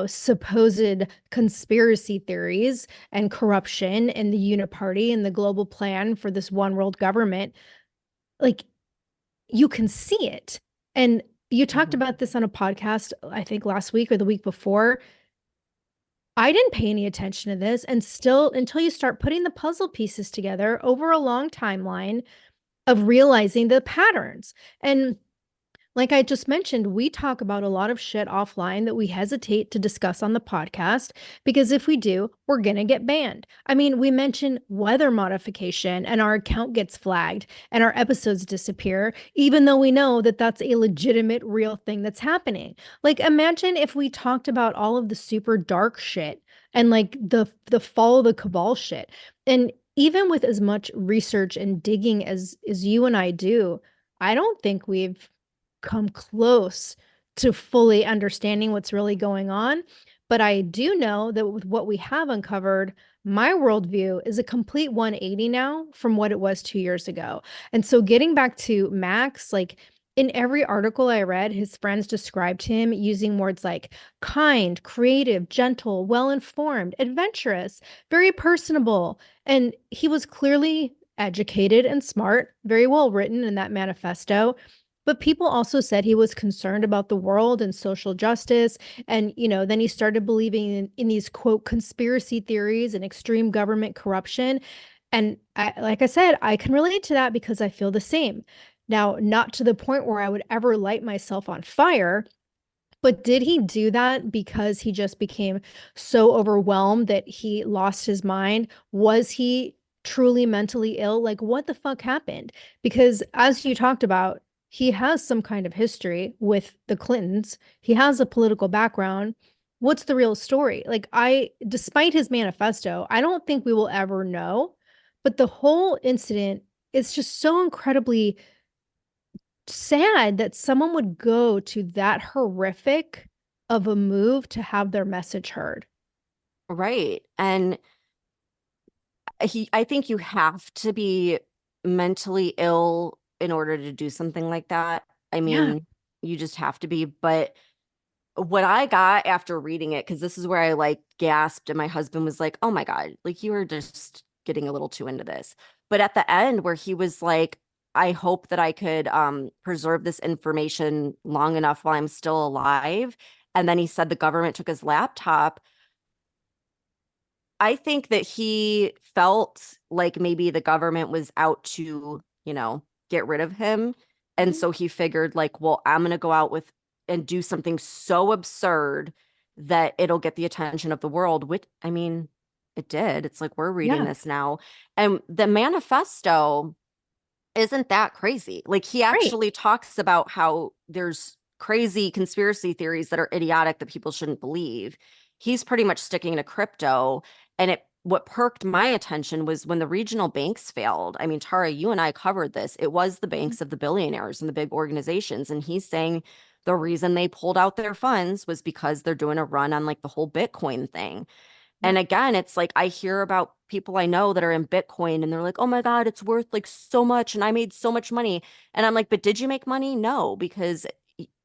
supposed conspiracy theories and corruption and the uniparty and the global plan for this one world government, like you can see it. And you talked about this on a podcast, I think last week or the week before. I didn't pay any attention to this. And still, until you start putting the puzzle pieces together over a long timeline of realizing the patterns. And like I just mentioned, we talk about a lot of shit offline that we hesitate to discuss on the podcast because if we do, we're going to get banned. I mean, we mention weather modification and our account gets flagged and our episodes disappear, even though we know that that's a legitimate, real thing that's happening. Like, imagine if we talked about all of the super dark shit and like the fall of the cabal shit. And even with as much research and digging as you and I do, I don't think we've come close to fully understanding what's really going on. But I do know that with what we have uncovered, my worldview is a complete 180 now from what it was 2 years ago. And so getting back to Max, like in every article I read, his friends described him using words like kind, creative, gentle, well-informed, adventurous, very personable. And he was clearly educated and smart, very well written in that manifesto. But people also said he was concerned about the world and social justice. And, then he started believing in these, quote, conspiracy theories and extreme government corruption. And like I said, I can relate to that because I feel the same. Now, not to the point where I would ever light myself on fire, but did he do that because he just became so overwhelmed that he lost his mind? Was he truly mentally ill? Like, what the fuck happened? Because as you talked about, he has some kind of history with the Clintons. He has a political background. What's the real story? Like, despite his manifesto, I don't think we will ever know. But the whole incident is just so incredibly sad that someone would go to that horrific of a move to have their message heard. Right. And I think you have to be mentally ill in order to do something like that. I Yeah. mean, you just have to be. But what I got after reading it, because this is where I like gasped, and my husband was like, "Oh my God, like you were just getting a little too into this." But at the end, where he was like, "I hope that I could preserve this information long enough while I'm still alive," and then he said the government took his laptop. I think that he felt like maybe the government was out to, get rid of him. And Mhm. so he figured like, well, I'm going to go out with and do something so absurd that it'll get the attention of the world, which I mean, it did. It's like we're reading Yeah. this now. And the manifesto isn't that crazy. Like he Right. actually talks about how there's crazy conspiracy theories that are idiotic that people shouldn't believe. He's pretty much sticking to crypto. And what perked my attention was when the regional banks failed. I mean, Tara, you and I covered this. It was the banks of the billionaires and the big organizations. And he's saying the reason they pulled out their funds was because they're doing a run on like the whole Bitcoin thing. Yeah. And again, it's like I hear about people I know that are in Bitcoin and they're like, oh my God, it's worth like so much. And I made so much money. And I'm like, but did you make money? No, because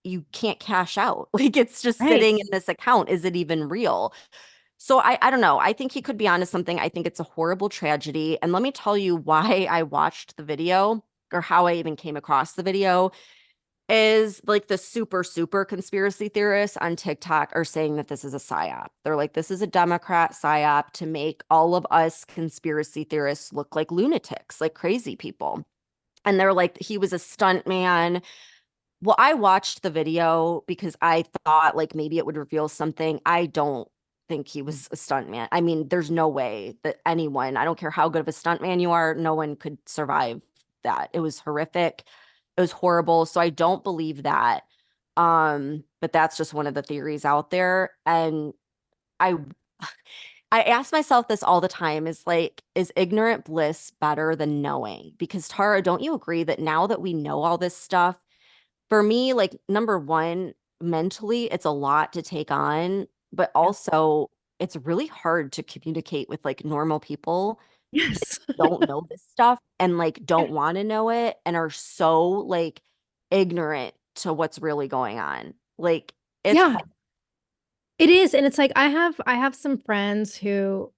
you can't cash out. Like it's just Right. sitting in this account. Is it even real? So I don't know. I think he could be onto something. I think it's a horrible tragedy. And let me tell you why I watched the video or how I even came across the video is like the super conspiracy theorists on TikTok are saying that this is a psyop. They're like, this is a Democrat psyop to make all of us conspiracy theorists look like lunatics, like crazy people. And they're like, he was a stunt man. Well, I watched the video because I thought like maybe it would reveal something. I don't think he was a stunt man. I mean, there's no way that anyone, I don't care how good of a stunt man you are, no one could survive that. It was horrific. It was horrible. So I don't believe that. But that's just one of the theories out there. And I I ask myself this all the time is like, is ignorant bliss better than knowing? Because Tara, don't you agree that now that we know all this stuff, for me, like number one, mentally it's a lot to take on, but also it's really hard to communicate with like normal people Yes. don't know this stuff and like don't want to know it and are so like ignorant to what's really going on. Like it's Yeah, it is. And it's like I have some friends who,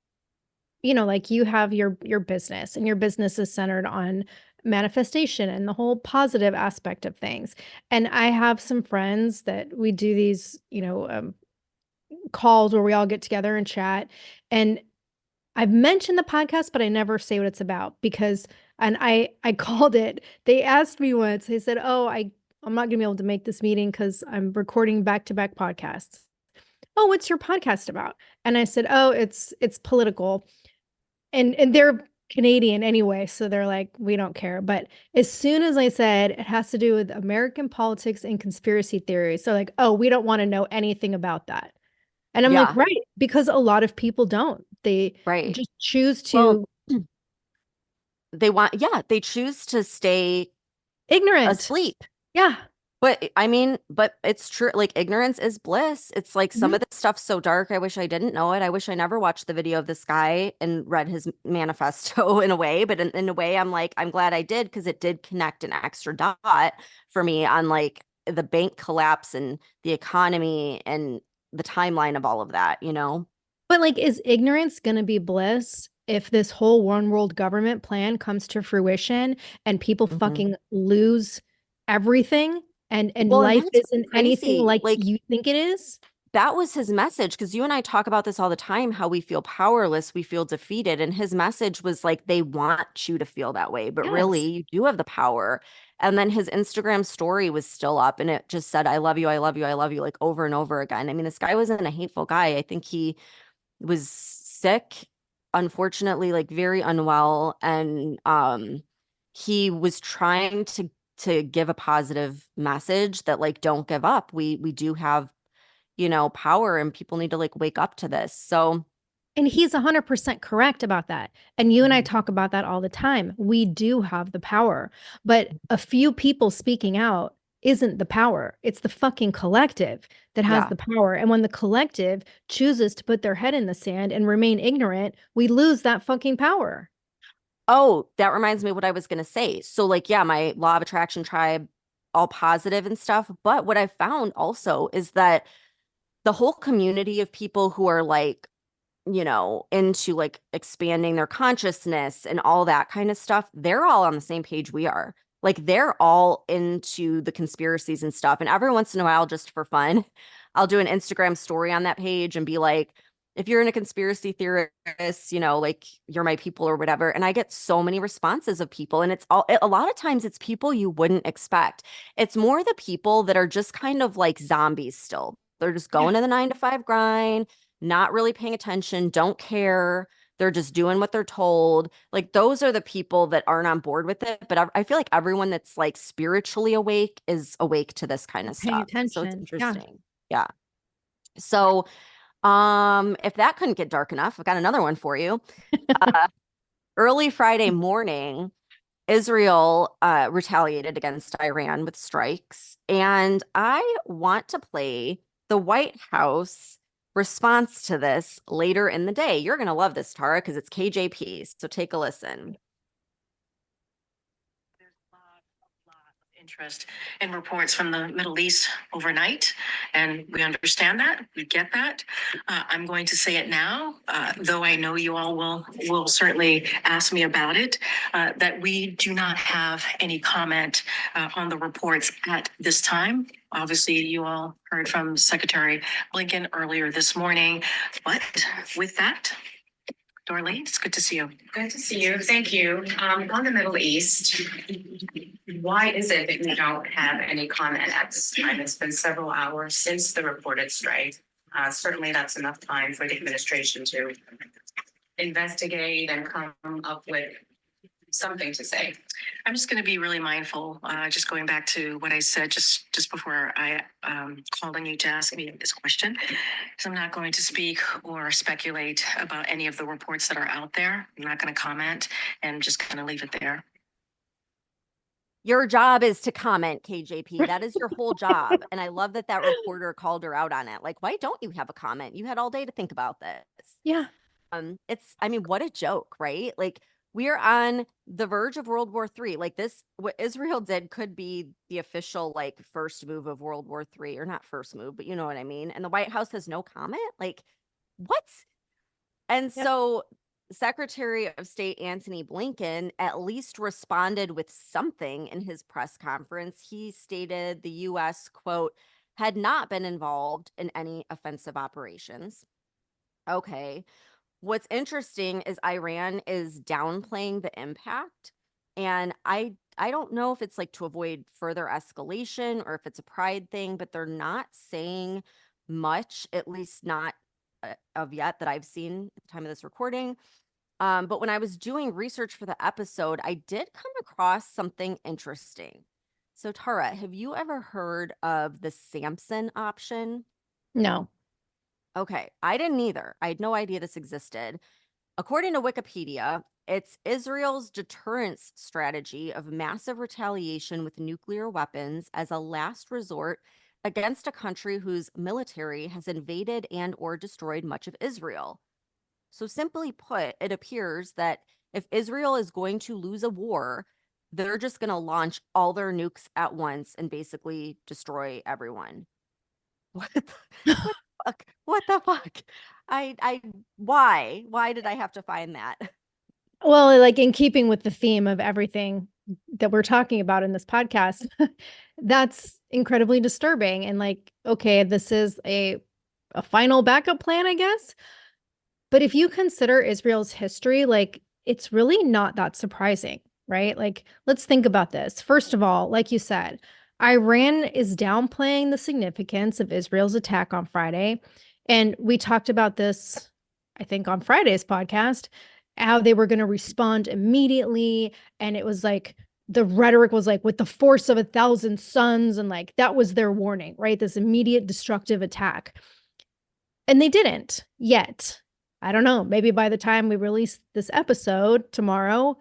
like you have your business, and your business is centered on manifestation and the whole positive aspect of things. And I have some friends that we do these, calls where we all get together and chat. And I've mentioned the podcast, but I never say what it's about because, and I called it. They asked me once. They said, "Oh, I'm not gonna be able to make this meeting because I'm recording back-to-back podcasts." "Oh, what's your podcast about?" And I said, "Oh, it's political." And they're Canadian anyway, so they're like, "We don't care." But as soon as I said it has to do with American politics and conspiracy theories, they're like, "Oh, we don't want to know anything about that." And I'm like, yeah, "Right, because a lot of people don't. They right. just choose Well, to they choose to stay ignorant." asleep. Yeah. But I mean, but it's true. Like ignorance is bliss. It's like some Mhm. of this stuff's so dark. I wish I didn't know it. I wish I never watched the video of this guy and read his manifesto in a way. But in a way, I'm like, I'm glad I did because it did connect an extra dot for me on like the bank collapse and the economy and the timeline of all of that, you know? But like, is ignorance going to be bliss if this whole one world government plan comes to fruition and people Mhm. fucking lose everything and Well, and life that's isn't anything crazy. like Like you think it is? that was his message because you and I talk about this all the time, how we feel powerless, we feel defeated. And his message was like, they want you to feel that way, but really, Yes. you do have the power. And then his Instagram story was still up and it just said, I love you, I love you, I love you, like over and over again. I mean, this guy wasn't a hateful guy. I think he was sick, unfortunately, like very unwell. And he was trying to give a positive message that like don't give up. We do have power and people need to like wake up to this. So, And he's 100% correct about that. And you and I Mhm. talk about that all the time. We do have the power, but a few people speaking out isn't the power. It's the fucking collective that has Yeah. the power. And when the collective chooses to put their head in the sand and remain ignorant, we lose that fucking power. Oh, that reminds me of what I was going to say. So, like, yeah, my law of attraction tribe, all positive and stuff. But what I found also is that the whole community of people who are like, into like expanding their consciousness and all that kind of stuff, they're all on the same page we are. Like they're all into the conspiracies and stuff. And every once in a while, just for fun, I'll do an Instagram story on that page and be like, if you're in a conspiracy theorist, like you're my people or whatever. And I get so many responses of people. And a lot of times it's people you wouldn't expect. It's more the people that are just kind of like zombies still. They're just Yeah. going to the 9 to 5 grind, not really paying attention, don't care. They're just doing what they're told. Like those are the people that aren't on board with it. But I feel like everyone that's like spiritually awake is awake to this kind of Paying stuff. So it's attention. Yeah. interesting. Yeah. So if that couldn't get dark enough, I've got another one for you. Uh, Early Friday morning, Israel retaliated against Iran with strikes. And I want to play the White House response to this later in the day. You're going to love this, Tara, because it's KJP. So take a listen. Interest in reports from the Middle East overnight, and we understand that. We get that. I'm going to say it now, though I know you all will certainly ask me about it. That we do not have any comment on the reports at this time. Obviously, you all heard from Secretary Blinken earlier this morning, but with that, Dorleen, it's good to see you. Good to see you. Thank you. On the Middle East, why is it that you don't have any comment at this time? It's been several hours since the reported strike. Certainly that's enough time for the administration to investigate and come up with something to say. I'm just going to be really mindful, just going back to what I said just before I called on you to ask me this question, because I'm not going to speak or speculate about any of the reports that are out there. I'm not going to comment and just going to leave it there. Your job is to comment, KJP. That is your whole job. And I love that reporter called her out on it. Like, why don't you have a comment? You had all day to think about this. Yeah. I mean, what a joke, right? Like, we are on the verge of World War III. Like, this, what Israel did could be the official, like, first move of World War III, or not first move, but you know what I mean. And the White House has no comment. Like, what? And Yep. so Secretary of State Antony Blinken at least responded with something in his press conference. He stated the U.S., quote, had not been involved in any offensive operations. Okay. What's interesting is Iran is downplaying the impact. And I don't know if it's like to avoid further escalation or if it's a pride thing, but they're not saying much, at least not of yet that I've seen at the time of this recording. But when I was doing research for the episode, I did come across something interesting. So, Tara, have you ever heard of the Samson option? No. Okay, I didn't either. I had no idea this existed. According to Wikipedia, it's Israel's deterrence strategy of massive retaliation with nuclear weapons as a last resort against a country whose military has invaded and or destroyed much of Israel. So simply put, it appears that if Israel is going to lose a war, they're just going to launch all their nukes at once and basically destroy everyone. What the, what the fuck? What the fuck? Why did I have to find that? Well, like in keeping with the theme of everything that we're talking about in this podcast, that's incredibly disturbing. And like, okay, this is a final backup plan, I guess. But if you consider Israel's history, like it's really not that surprising, right? Like, let's think about this. First of all, like you said, Iran is downplaying the significance of Israel's attack on Friday. And we talked about this, I think, on Friday's podcast, how they were going to respond immediately. And it was like, the rhetoric was like, with the force of 1,000 suns. And like, that was their warning, right? This immediate destructive attack. And they didn't yet. I don't know. Maybe by the time we release this episode tomorrow,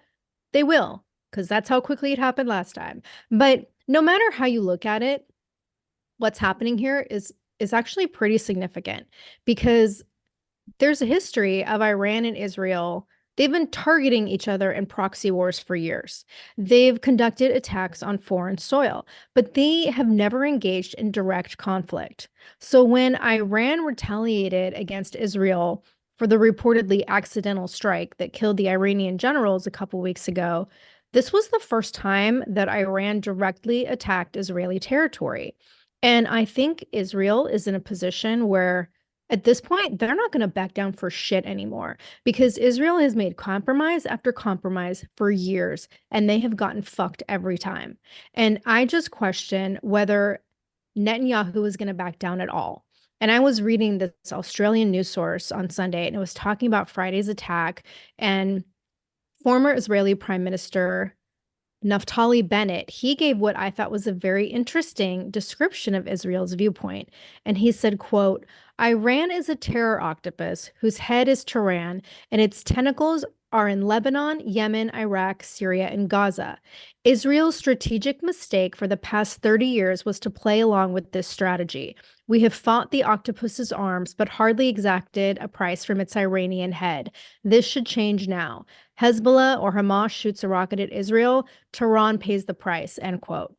they will, because that's how quickly it happened last time. But no matter how you look at it, what's happening here is actually pretty significant, because there's a history of Iran and Israel. They've been targeting each other in proxy wars for years. They've conducted attacks on foreign soil, but they have never engaged in direct conflict. So when Iran retaliated against Israel for the reportedly accidental strike that killed the Iranian generals a couple weeks ago, this was the first time that Iran directly attacked Israeli territory. And I think Israel is in a position where at this point, they're not going to back down for shit anymore, because Israel has made compromise after compromise for years, and they have gotten fucked every time. And I just question whether Netanyahu is going to back down at all. And I was reading this Australian news source on Sunday, and it was talking about Friday's attack, and former Israeli Prime Minister Naftali Bennett, he gave what I thought was a very interesting description of Israel's viewpoint. And he said, quote, Iran is a terror octopus whose head is Tehran and its tentacles are in Lebanon, Yemen, Iraq, Syria, and Gaza. Israel's strategic mistake for the past 30 years was to play along with this strategy. We have fought the octopus's arms, but hardly exacted a price from its Iranian head. This should change now. Hezbollah or Hamas shoots a rocket at Israel, Tehran pays the price, end quote.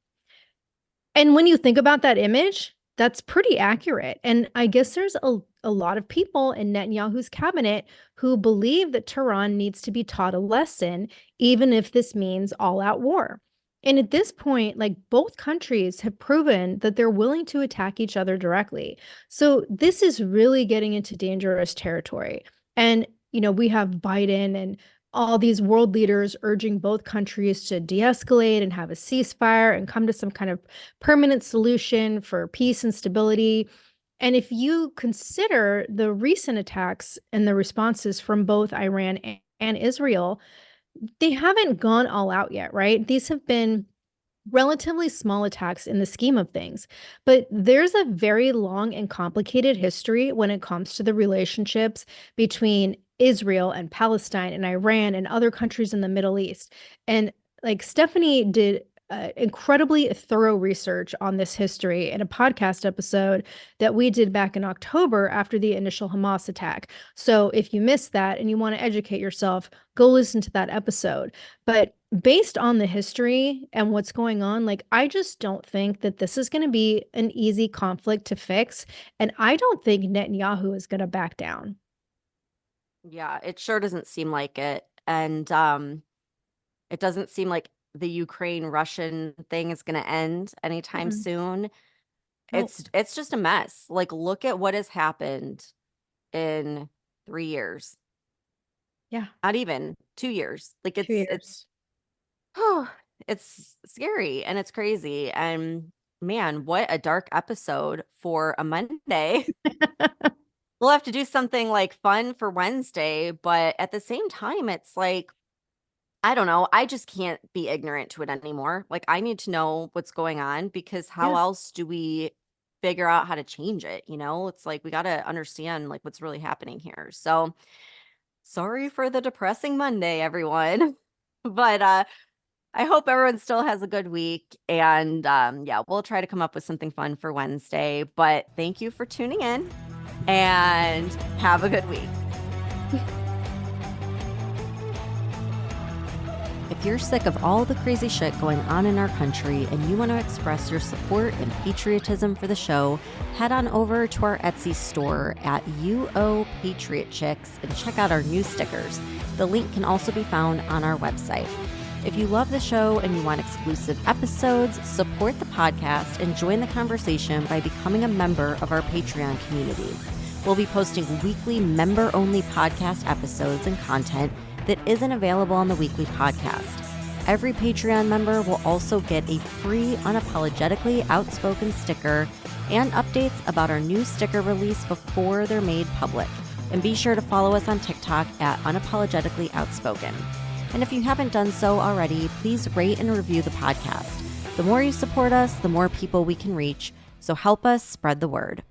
And when you think about that image, that's pretty accurate. And I guess there's a lot of people in Netanyahu's cabinet who believe that Tehran needs to be taught a lesson, even if this means all-out war. And at this point, like, both countries have proven that they're willing to attack each other directly. So this is really getting into dangerous territory. And, you know, we have Biden and all these world leaders urging both countries to de-escalate and have a ceasefire and come to some kind of permanent solution for peace and stability. And if you consider the recent attacks and the responses from both Iran and Israel, they haven't gone all out yet, right? These have been relatively small attacks in the scheme of things, but there's a very long and complicated history when it comes to the relationships between Israel and Palestine and Iran and other countries in the Middle East. And like Stephanie did incredibly thorough research on this history in a podcast episode that we did back in October after the initial Hamas attack. So if you missed that and you want to educate yourself, go listen to that episode. But based on the history and what's going on, like, I just don't think that this is going to be an easy conflict to fix. And I don't think Netanyahu is going to back down. Yeah, it sure doesn't seem like it. And it doesn't seem like the Ukraine-Russian thing is going to end anytime Mm-mm. soon. Nope. It's just a mess. Like, look at what has happened in 3 years. Yeah. Not even 2 years. Like, 2 years. it's scary and it's crazy. And man, what a dark episode for a Monday. We'll have to do something like fun for Wednesday, but at the same time, it's like, I don't know. I just can't be ignorant to it anymore. Like, I need to know what's going on because how Yeah. else do we figure out how to change it? You know, it's like we got to understand like what's really happening here. So, sorry for the depressing Monday, everyone. But I hope everyone still has a good week. And yeah, we'll try to come up with something fun for Wednesday. But thank you for tuning in and have a good week. If you're sick of all the crazy shit going on in our country and you want to express your support and patriotism for the show, head on over to our Etsy store at UO Patriot Chicks and check out our new stickers. The link can also be found on our website. If you love the show and you want exclusive episodes, support the podcast and join the conversation by becoming a member of our Patreon community. We'll be posting weekly member-only podcast episodes and content that isn't available on the weekly podcast. Every Patreon member will also get a free Unapologetically Outspoken sticker and updates about our new sticker release before they're made public. And be sure to follow us on TikTok at Unapologetically Outspoken. And if you haven't done so already, please rate and review the podcast. The more you support us, the more people we can reach. So help us spread the word.